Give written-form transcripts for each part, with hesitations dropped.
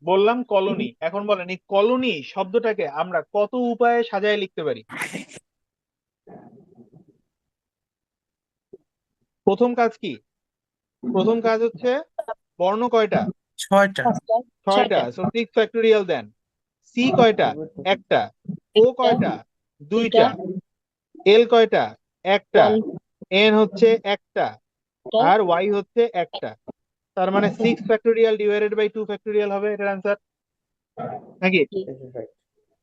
বললাম কলোনি। এখন বলেন এই কলোনি শব্দটাকে আমরা কত উপায়ে সাজায় লিখতে পারি? প্রথম কাজ কি? প্রথম কাজ হচ্ছে বর্ণ কয়টা? ছয়টা। পাঁচটা। ছয়টা, ছয়টা। সো 6 ফ্যাক্টোরিয়াল দেন। সি কয়টা? একটা। ও একটা। কয়টা? দুইটা। দুইটা। এল কয়টা? একটা। ওয়ান। এন হচ্ছে একটা। টা। আর ওয়াই হচ্ছে একটা। তার মানে 6 ফ্যাক্টোরিয়াল ডিভাইডেড বাই 2 ফ্যাক্টোরিয়াল হবে এটার অ্যান্সার, নাকি?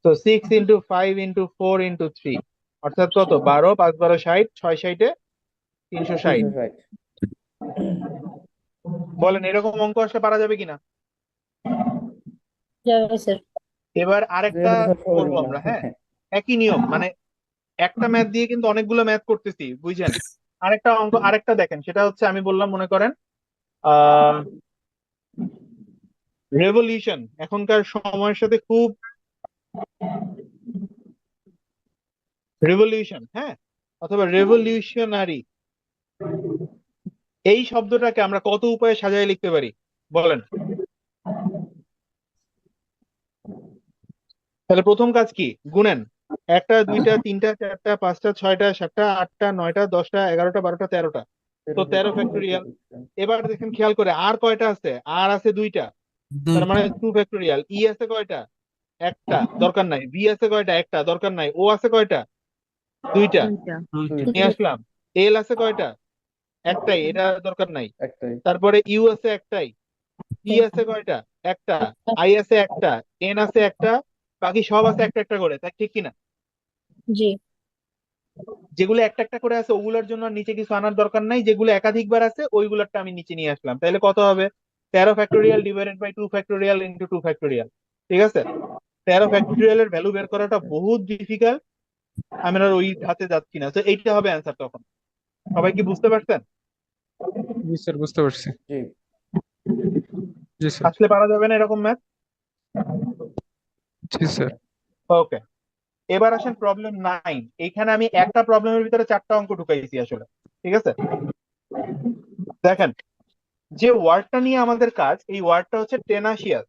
তো 6 × 5 × 4 × 3, অর্থাৎ কত? 12, 5 12 60, 6 60 360। 360। বলেন এরকম অঙ্ক আসলে পারা যাবে কিনা? যাবে স্যার। এবার আরেকটা এটা তো স্যার সহজ করবো মনে আমরা, হয়। হ্যাঁ। একই নিয়ম, মানে একটা ম্যাথ দিয়ে কিন্তু অনেকগুলো ম্যাথ করতেছি, বুঝছেন? আরেকটা অঙ্ক, আরেকটা দেখেন, সেটা হচ্ছে আমি বললাম মনে করেন আহ রেভলিউশন এখনকার সময়ের সাথে খুব, রেভলিউশন, হ্যাঁ, অথবা রেভলিউশনারি, এই শব্দটাকে আমরা কত উপায়ে সাজায় লিখতে পারি বলেন? তাহলে প্রথম কাজ কি? গুনেন। একটা, দুইটা, তিনটা, চারটা, পাঁচটা, ছয়টা, সাতটা, আটটা, নয়টা, 10টা, 11টা, 12টা, 13টা। তো 13 ফ্যাক্টোরিয়াল। এবার দেখেন খেয়াল করে আর কয়টা আছে? আর আছে দুইটা। তার দুইটা। মানে 2 ফ্যাক্টোরিয়াল। ই আছে কয়টা? একটা, দরকার নাই। বি আছে কয়টা? একটা, দরকার নাই। ও আছে কয়টা? দুইটা, দুইটা। দুইটা। নিয়ে আসলাম। এল আছে কয়টা? একটাই, এটা দরকার নাই। একটাই। তারপরে ইউ আছে একটাই। ই আছে কয়টা? একটা। একটা। আই আছে একটা। এন আছে একটা। বাকি সব আছে একটা একটা করে, তাই ঠিক কিনা? জি। যেগুলো একটা একটা করে আছে ওগুলোর জন্য আর নিচে কিছু আনার দরকার নাই, যেগুলো একাধিকবার আছে ওইগুলোরটা আমি নিচে নিয়ে আসলাম। তাহলে কত হবে? 13 ফ্যাক্টোরিয়াল ডিভাইডেড বাই 2 ফ্যাক্টোরিয়াল। ঠিক আছে? 13 ফ্যাক্টোরিয়ালের ভ্যালু বের করাটা বহুত ডিফিকাল্ট। আমি আর ওই ধাতে যাচ্ছি না, তো এইটা হবে অ্যান্সার তখন। সবাই কি বুঝতে পারছেন? জি স্যার, বুঝতে পারছি। জি। জি স্যার। আসলে পারা যাবে না এরকম ম্যাথ? জি স্যার। ওকে, এবার আসেন প্রবলেম 9। এখানে আমি একটা প্রবলেমের ভিতরে 4টা অঙ্ক ঢুকাইছি আসলে। ঠিক আছে, দেখেন, যে ওয়ার্ডটা নিয়ে আমাদের কাজ, এই ওয়ার্ডটা হচ্ছে টেনাসিয়াস।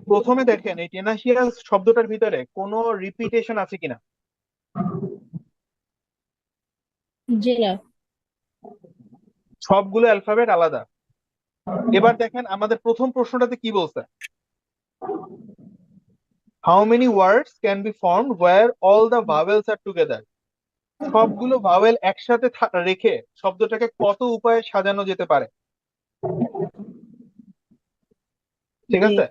প্রথমে দেখেন এই টেনাসিয়াস শব্দটার ভিতরে কোনো রিপিটেশন আছে কিনা। জি না। সবগুলো অ্যালফাবেট আলাদা। এবার দেখেন আমাদের প্রথম প্রশ্নটাতে কি বলছে? How many words can be formed where all the vowels are together. সবগুলো ভাওয়েল একসাথে রেখে শব্দটাকে কত উপায়ে সাজানো যেতে পারে? ঠিক জি। আছে,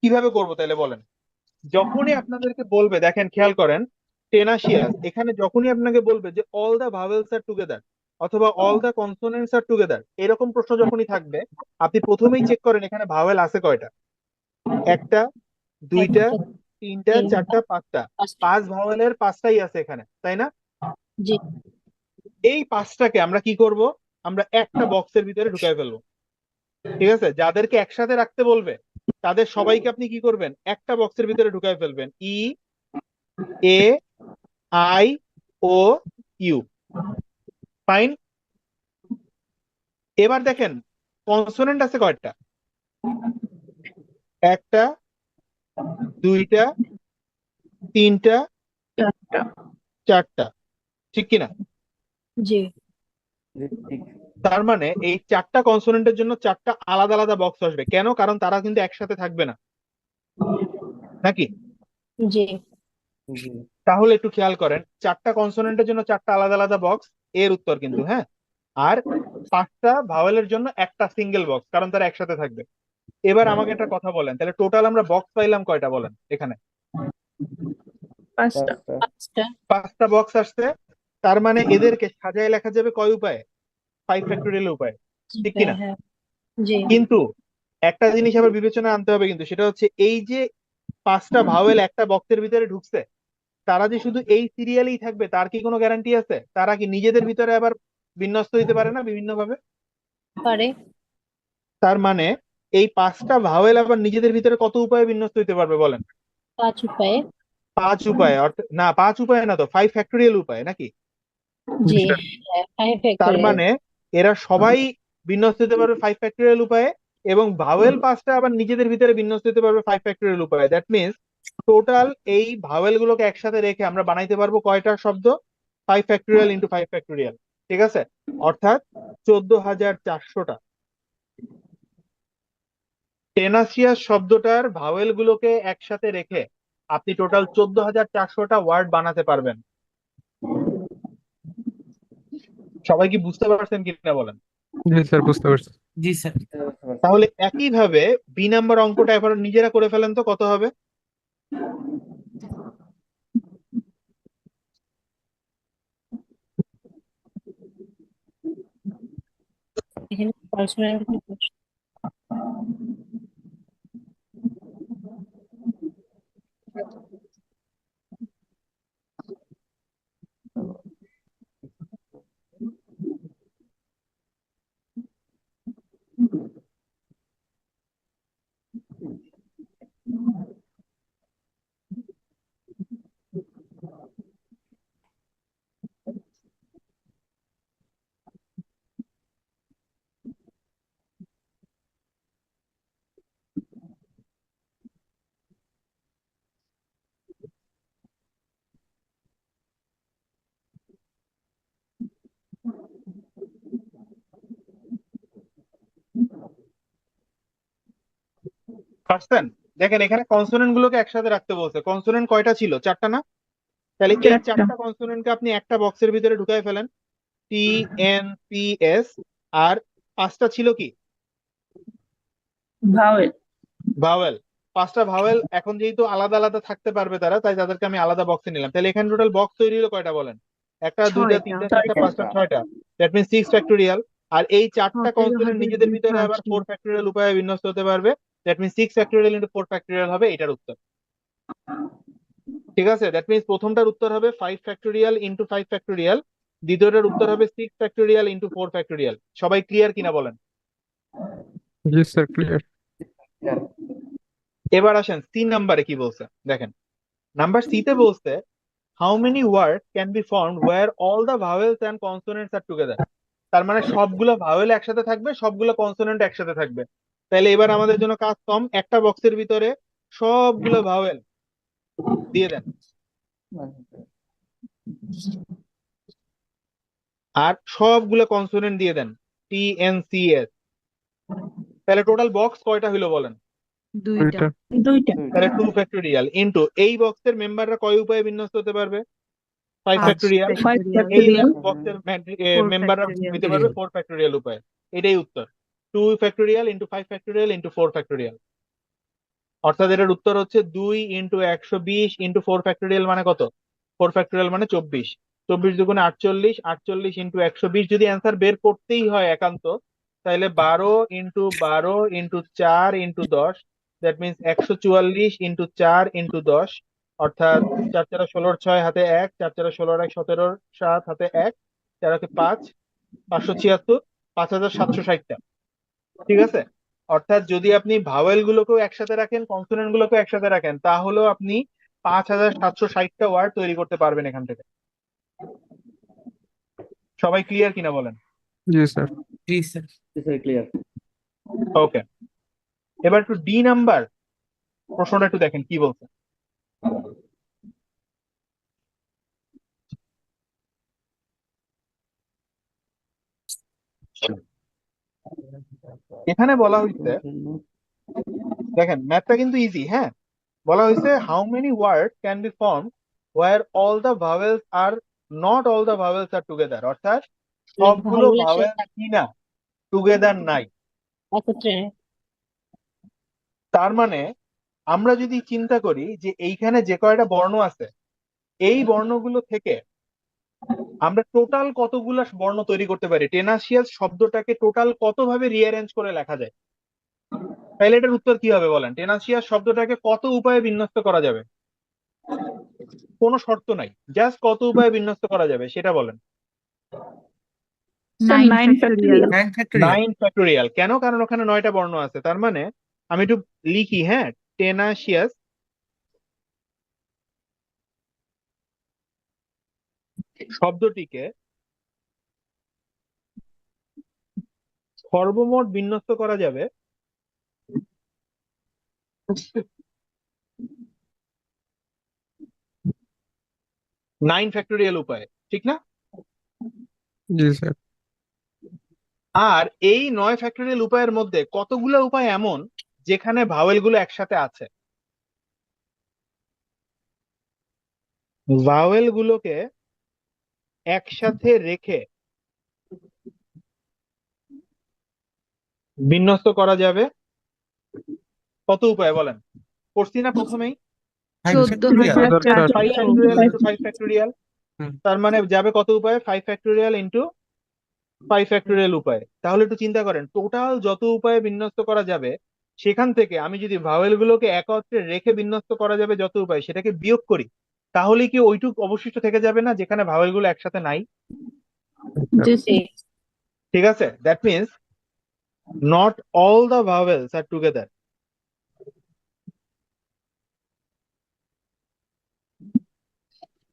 কিভাবে করবো তাহলে বলেন? যখনই আপনাদেরকে বলবে, দেখেন খেয়াল করেন, টেনাসিয়াস এখানে যখনই আপনাকে বলবে যে all the vowels are together অথবা all the consonants are together, এরকম প্রশ্ন যখনই থাকবে, আপনি প্রথমেই চেক করেন এখানে ভাওয়েল আছে কয়টা। একটা, দুইটা, একটা। তিনটা, তিনটা। চারটা, পাঁচটা। পাঁচটা। পাঁচ ভাওয়েলের পাঁচটাই আছে এখানে, তাই না? জি। এই পাঁচটাকে আমরা কি করব? আমরা একটা বক্সের ভিতরে ঢুকাই ফেলবো। ঠিক আছে, যাদেরকে একসাথে রাখতে বলবে তাদের সবাইকে আপনি কি করবেন? একটা বক্সের ভিতরে ঢুকাই ফেলবেন। ই, এ, আই, ও, ইউ। ফাইন। এবার দেখেন কনসোনেন্ট আছে কয়টা? একটা, দুইটা, তিনটা, চারটা। চারটা। ঠিক কিনা? জি। জি, ঠিক। তার মানে এই চারটা কনসোনেন্টের জন্য চারটা আলাদা আলাদা বক্স আসবে। কেন? কারণ তারা কিন্তু একসাথে থাকবে না, নাকি? জি। জি। তাহলে একটু খেয়াল করেন, চারটা কনসোনেন্টের জন্য চারটা আলাদা আলাদা বক্স, এর উত্তর কিন্তু, হ্যাঁ। আর পাঁচটা ভাওয়েলের জন্য একটা সিঙ্গেল বক্স, কারণ তারা একসাথে থাকবে। এবার আমাকে একটা কথা বলেন, তাহলে টোটাল আমরা বক্স পাইলাম কয়টা বলেন এখানে? পাঁচটা। পাঁচটা। পাঁচটা। 5টা বক্স আসছে। তার মানে এদেরকে সাজায় লেখা যাবে কয় উপায়ে? 5 ফ্যাক্টোরিয়াল উপায়ে, ঠিক কিনা? হ্যাঁ। জি। কিন্তু একটা জিনিস আবার বিবেচনা আনতে হবে, কিন্তু সেটা হচ্ছে এই যে 5টা ভাওয়েল একটা বক্সের ভিতরে ঢুকছে, তারা যে শুধু এই সিরিয়ালেই থাকবে তার কি কোনো গ্যারান্টি আছে? তারা কি নিজেদের ভিতরে আবার বিন্যস্ত হইতে পারে না বিভিন্ন ভাবে? পারে। তার মানে এই 5টা ভাওয়েল আবার নিজেদের ভিতরে কত উপায়ে বিন্যস্ত হইতে পারবে বলেন? পাঁচ উপায়ে। 5 উপায়ে, অর্থাৎ না, 5 উপায়ে না তো, 5 ফ্যাক্টোরিয়াল উপায়ে, নাকি? জি জি। স্যার। হ্যাঁ, ফাইভ তার ফ্যাক্টরিয়াল। মানে এরা সবাই বিন্যস্ত হতে পারবে 5 ফ্যাক্টোরিয়াল উপায়ে, এবং ভাওয়েল পাঁচটা আবার নিজেদের ভিতরে বিন্যস্ত হতে পারবে 5 ফ্যাক্টরিয়াল উপায়ে। দ্যাট মিনস টোটাল এই ভাওয়েল গুলোকে একসাথে রেখে আমরা বানাইতে পারবো কয়টা শব্দ? 5 ফ্যাক্টরিয়াল ইন্টু 5 ফ্যাক্টরিয়াল। ঠিক আছে, অর্থাৎ 14,400টা। টেনাসিয়াস শব্দটার ভাওয়েল গুলোকে একসাথে রেখে আপনি টোটাল 14,400টা ওয়ার্ড বানাতে পারবেন। সবাই কি বুঝতে পারছেন কিনা বলেন? জি স্যার, বুঝতে পারছি। জি স্যার। তাহলে একইভাবে বি নাম্বার অঙ্কটা এবার নিজেরা করে ফেলেন তো, কত হবে? এখানে কনসোনেন্ট পারছেন? দেখেন এখানে কনসোনেন্ট গুলোকে একসাথে রাখতে বলছে। কনসোনেন্ট কয়টা ছিল? চারটা না? তাহলে এই চারটা কনসোনেন্টকে আপনি একটা বক্সের ভিতরে ঢুকাই ফেলেন, টি এন পি এস। আর পাঁচটা ছিল কি? ভাওয়েল। ভাওয়েল। পাঁচটা ভাওয়েল এখন যেহেতু আলাদা আলাদা থাকতে পারবে তারা, তাই তাদেরকে আমি আলাদা বক্সে নিলাম। তাহলে এখানে টোটাল বক্স তৈরি হলো কয়টা বলেন? একটা, দুইটা, তিনটা, চারটা, পাঁচটা, ছয়টা। That means 6 factorial. আর এই চারটা কনসোনেন্ট নিজেদের ভিতরে আবার 4 ফ্যাক্টোরিয়াল উপায়ে বিন্যস্ত হতে পারবে। That means 6 factorial into 4 factorial হবে এটার উত্তর। ঠিক আছে, দ্যাট মিনস প্রথমটার উত্তর হবে 5 ফ্যাক্টোরিয়াল ইন্টু 5 ফ্যাক্টোরিয়াল, দ্বিতীয়টার উত্তর হবে 6 ফ্যাক্টোরিয়াল ইন্টু 4 ফ্যাক্টোরিয়াল। সবাই ক্লিয়ার কিনা বলেন? জি স্যার, ক্লিয়ার। এবার আসেন সি নাম্বারে কি বলছে দেখেন। নাম্বার সি তে বলছে how many word can be formed where all the vowels and consonants are together. তার মানে সবগুলো ভাওয়েল একসাথে থাকবে, সবগুলো কনসোনেন্ট একসাথে থাকবে। তাহলে এবার আমাদের জন্য কাজ কম, একটা বক্সের ভিতরে সবগুলো ভাওয়েল দিয়ে দেন আর সবগুলো কনসোনেন্ট দিয়ে দেন, টি এন সি এস। তাহলে টোটাল বক্স কয়টা হইলো বলেন? দুইটা। দুইটা। তাহলে 2 ফ্যাক্টোরিয়াল ইন্টু এই বক্সের মেম্বাররা কয় উপায়ে বিন্যস্ত হতে পারবে? 5 ফ্যাক্টোরিয়াল। 5 এই ফ্যাক্টোরিয়াল। বক্সের মেম্বাররা নিতে পারবে 4 ফ্যাক্টোরিয়াল উপায়ে। এটাই উত্তর, 2 factorial into 5 factorial into 4 factorial. অর্থাৎ এটার উত্তর হচ্ছে 2 ইন্টু 120 ইন্টু 4 ফ্যাক্টোরিয়াল মানে কত? 4 ফ্যাক্টোরিয়াল মানে 24। 24 দুগুণে 48, 48 ইন্টু 120। যদি অ্যান্সার বের করতেই হয় একান্ত, তাহলে 12 into 12 into 4 into 10, that means 144 into 4 into 10। অর্থাৎ 4 4 16, 6 হাতে 1, 4 4 16, 1 17, 7 হাতে 1, 4 হাতে 5, 576, 5,760টা। ঠিক আছে, অর্থাৎ যদি আপনি ভাওয়েল গুলোকেও একসাথে রাখেন, কনসোনেন্ট গুলোকেও একসাথে রাখেন, তাহলেও আপনি 5,760টা ওয়ার্ড তৈরি করতে পারবেন এখান থেকে। সবাই ক্লিয়ার কিনা বলেন? জি স্যার। জি স্যার। ক্লিয়ার। ওকে, এবার একটু ডি নাম্বার প্রশ্নটা একটু দেখেন কি বলছে। এখানে বলা হয়েছে, দেখেন ম্যাথটা কিন্তু ইজি। হ্যাঁ, বলা হয়েছে how many word can be form where all the vowels are not all the vowels are together. অর্থাৎ সবগুলো ভাওয়েল ভাওয়েল কি না, টুগেদার নাই। একত্রে নেয়। তার মানে আমরা যদি চিন্তা করি যে এইখানে যে কয়টা বর্ণ আছে, এই বর্ণগুলো থেকে আমরা টোটাল কতগুলো বর্ণ তৈরি করতে পারি, টেনাসিয়াস শব্দটাকে টোটাল কত ভাবে রিঅ্যারেঞ্জ করে লেখা যায়। তাহলে এটার উত্তর কি হবে বলেন? টেনাসিয়াস শব্দটাকে কত উপায়ে বিন্যস্ত করা যাবে? কোনো শর্ত নাই, জাস্ট কত উপায়ে বিন্যস্ত করা যাবে সেটা বলেন। 9 ফ্যাক্টোরিয়াল। 9 ফ্যাক্টোরিয়াল। 9 ফ্যাক্টোরিয়াল। কেন? কারণ ওখানে 9টা বর্ণ আছে। তার মানে আমি একটু লিখি, হ্যাঁ, টেনাসিয়াস শব্দটিকে সর্বমোট বিন্যস্ত করা যাবে 9 ফ্যাক্টোরিয়াল উপায়ে, ঠিক না? জি স্যার। আর এই 9 ফ্যাক্টোরিয়াল উপায়ের মধ্যে কতগুলো উপায় এমন যেখানে ভাওয়েল গুলো একসাথে আছে? ভাওয়েল গুলোকে একসাথে রেখে বিন্যস্ত করা যাবে কত উপায় বলেন? পড়ছি না প্রথমেই, 5 হাজার 5 ফ্যাক্টোরিয়াল হুম। তার মানে যাবে কত উপায়? 5 ফ্যাক্টোরিয়াল উপায়। তাহলে একটু চিন্তা করেন, টোটাল যত উপায়ে বিন্যস্ত করা যাবে সেখান থেকে আমি যদি ভাওয়েল গুলোকে একত্রে রেখে বিন্যস্ত করা যাবে যত উপায় সেটাকে বিয়োগ করি, তাহলে কি ওইটুক অবশিষ্ট থেকে যাবে না যেখানে ভাওয়েল গুলো একসাথে নাই? জি স্যার। ঠিক আছে, that means not all the vowels are together.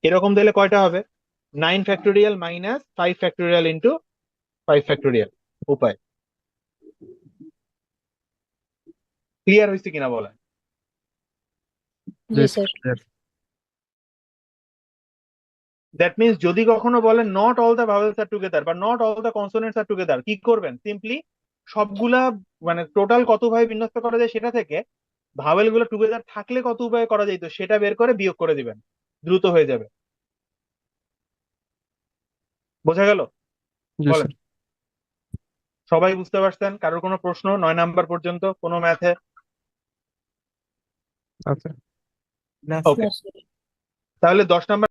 এরকম দিলে কয়টা হবে? 9 factorial minus 5 factorial into 5 factorial উপায়। ক্লিয়ার হয়েছে কিনা বলেন? জি জি sir sir. Clear. That means যদি কখনো বলেন not all the vowels are together বা not all the consonants are together, কি করবেন? সিম্পলি সবগুলা মানে টোটাল কত ভাবে বিন্যস্ত করা যায় সেটা থেকে ভাওয়েল গুলো টুগেদার থাকলে কত উপায়ে করা যেত সেটা বের করে বিয়োগ করে দিবেন, দ্রুত হয়ে যাবে। বোঝা গেল? জি বলেন, স্যার। সবাই বুঝতে পারছেন? কারোর কোনো প্রশ্ন 9 নাম্বার পর্যন্ত কোনো ম্যাথে? আচ্ছা। না ওকে, না স্যার। তাহলে 10 নাম্বার